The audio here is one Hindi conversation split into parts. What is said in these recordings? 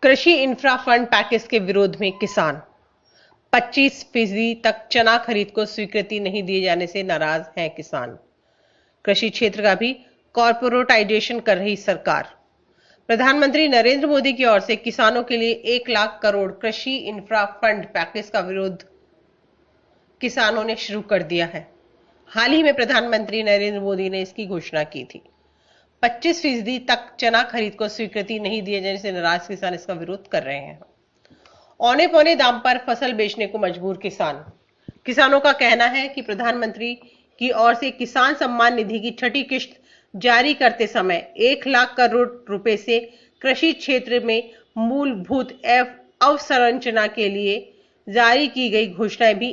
कृषि इंफ्रा फंड पैकेज के विरोध में किसान 25% तक चना खरीद को स्वीकृति नहीं दिए जाने से नाराज हैं किसान। कृषि क्षेत्र का भी कॉर्पोरेटाइजेशन कर रही सरकार। प्रधानमंत्री नरेंद्र मोदी की ओर से किसानों के लिए 1 लाख करोड़ कृषि इंफ्रा फंड पैकेज का विरोध किसानों ने शुरू कर दिया है। हाल ही में प्रधानमंत्री नरेंद्र मोदी ने इसकी घोषणा की थी। 25% तक चना खरीद को स्वीकृति नहीं दिए जाने से नाराज किसान इसका विरोध कर रहे हैं। औने पौने दाम पर फसल बेचने को मजबूर किसानों का कहना है कि प्रधानमंत्री की ओर से किसान सम्मान निधि की छठी किश्त जारी करते समय 1 लाख करोड़ रुपए से कृषि क्षेत्र में मूलभूत अवसंरचना के लिए जारी की गई घोषणाएं भी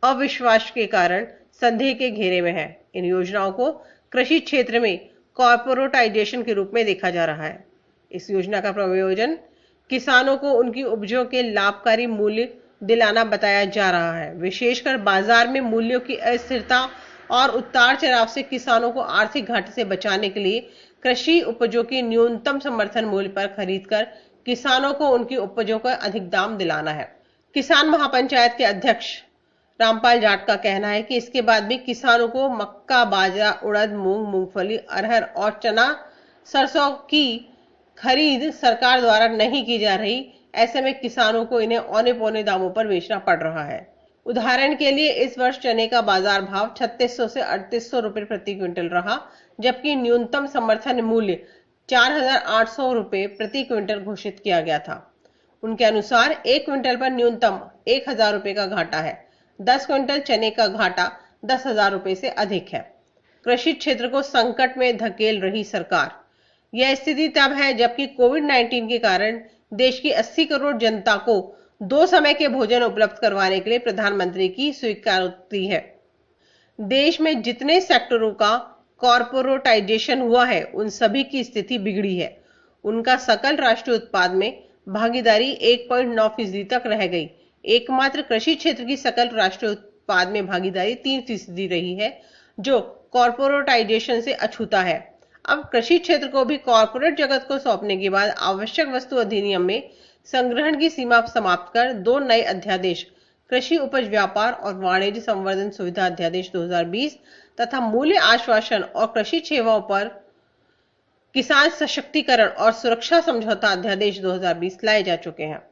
अविश्वास के कारण संदेह के घेरे में है। इन योजनाओं को कृषि क्षेत्र में कॉर्पोरेटाइजेशन के रूप में देखा जा रहा है। इस योजना का प्रयोजन किसानों को उनकी उपजों के लाभकारी मूल्य दिलाना बताया जा रहा है। विशेषकर बाजार में मूल्यों की अस्थिरता और उतार चढ़ाव से किसानों को आर्थिक घाटे से बचाने के लिए कृषि उपजों की न्यूनतम समर्थन मूल्य पर खरीदकर किसानों को उनकी उपजों का अधिक दाम दिलाना है। किसान महापंचायत के अध्यक्ष रामपाल जाट का कहना है कि इसके बाद भी किसानों को मक्का, बाजरा, उड़द, मूंग, मूंगफली, अरहर और चना, सरसों की खरीद सरकार द्वारा नहीं की जा रही। ऐसे में किसानों को इन्हें औने पौने दामों पर बेचना पड़ रहा है। उदाहरण के लिए इस वर्ष चने का बाजार भाव 3600 से 3800 रुपए प्रति क्विंटल रहा, जबकि न्यूनतम समर्थन मूल्य 4800 रुपए प्रति क्विंटल घोषित किया गया था। उनके अनुसार 1 क्विंटल पर न्यूनतम 1000 रुपए का घाटा है। 10 क्विंटल चने का घाटा 10,000 रुपए से अधिक है। कृषि क्षेत्र को संकट में धकेल रही सरकार। यह स्थिति तब है जबकि कोविड-19 के कारण देश की 80 करोड़ जनता को 2 समय के भोजन उपलब्ध करवाने के लिए प्रधानमंत्री की स्वीकृति है। देश में जितने सेक्टरों का कॉर्पोरेटाइजेशन हुआ है, उन सभी की स्थिति बिगड़ी है। उनका सकल राष्ट्रीय उत्पाद में भागीदारी 1.9% तक रह गई। एकमात्र कृषि क्षेत्र की सकल राष्ट्रीय उत्पाद में भागीदारी 3% रही है, जो कॉर्पोरेटाइजेशन से अछूता है। अब कृषि क्षेत्र को भी कॉर्पोरेट जगत को सौंपने के बाद आवश्यक वस्तु अधिनियम में संग्रहण की सीमा समाप्त कर 2 नए अध्यादेश, कृषि उपज व्यापार और वाणिज्य संवर्धन सुविधा अध्यादेश 2020 तथा मूल्य आश्वासन और कृषि सेवाओं पर किसान सशक्तिकरण और सुरक्षा समझौता अध्यादेश 2020 लाए जा चुके हैं।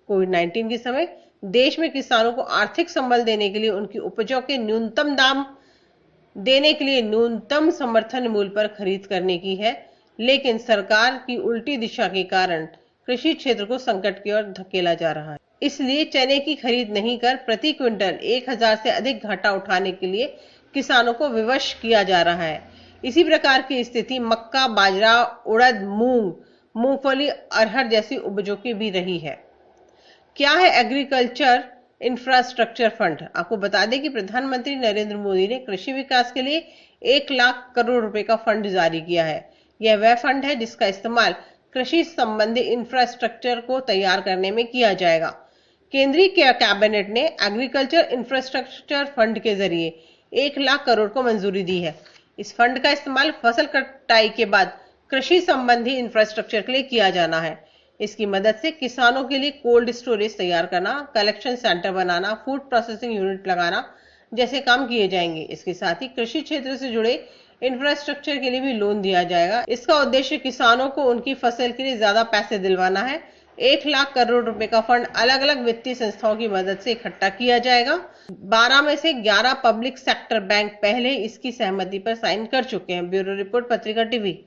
कोविड-19 के समय देश में किसानों को आर्थिक संबल देने के लिए उनकी उपजों के न्यूनतम दाम देने के लिए न्यूनतम समर्थन मूल्य पर खरीद करने की है, लेकिन सरकार की उल्टी दिशा के कारण कृषि क्षेत्र को संकट की ओर धकेला जा रहा है। इसलिए चने की खरीद नहीं कर प्रति क्विंटल 1000 से अधिक घाटा उठाने के लिए किसानों को विवश किया जा रहा है। इसी प्रकार की स्थिति मक्का, बाजरा, उड़द, मूंग, मूंगफली, अरहर जैसी उपजों की भी रही है। क्या है एग्रीकल्चर इंफ्रास्ट्रक्चर फंड? आपको बता दें कि प्रधानमंत्री नरेंद्र मोदी ने कृषि विकास के लिए 1 लाख करोड़ रुपए का फंड जारी किया है। यह वह फंड है जिसका इस्तेमाल कृषि संबंधी इंफ्रास्ट्रक्चर को तैयार करने में किया जाएगा। केंद्रीय कैबिनेट ने एग्रीकल्चर इंफ्रास्ट्रक्चर फंड के जरिए 1 लाख करोड़ को मंजूरी दी है। इस फंड का इस्तेमाल फसल कटाई के बाद कृषि संबंधी इंफ्रास्ट्रक्चर के लिए किया जाना है। इसकी मदद से किसानों के लिए कोल्ड स्टोरेज तैयार करना, कलेक्शन सेंटर बनाना, फूड प्रोसेसिंग यूनिट लगाना जैसे काम किए जाएंगे। इसके साथ ही कृषि क्षेत्र से जुड़े इंफ्रास्ट्रक्चर के लिए भी लोन दिया जाएगा। इसका उद्देश्य किसानों को उनकी फसल के लिए ज्यादा पैसे दिलवाना है। 1 लाख करोड़ रुपए का फंड अलग अलग वित्तीय संस्थाओं की मदद से इकट्ठा किया जाएगा। 12 में से 11 पब्लिक सेक्टर बैंक पहले इसकी सहमति पर साइन कर चुके हैं। ब्यूरो रिपोर्ट, पत्रिका टीवी।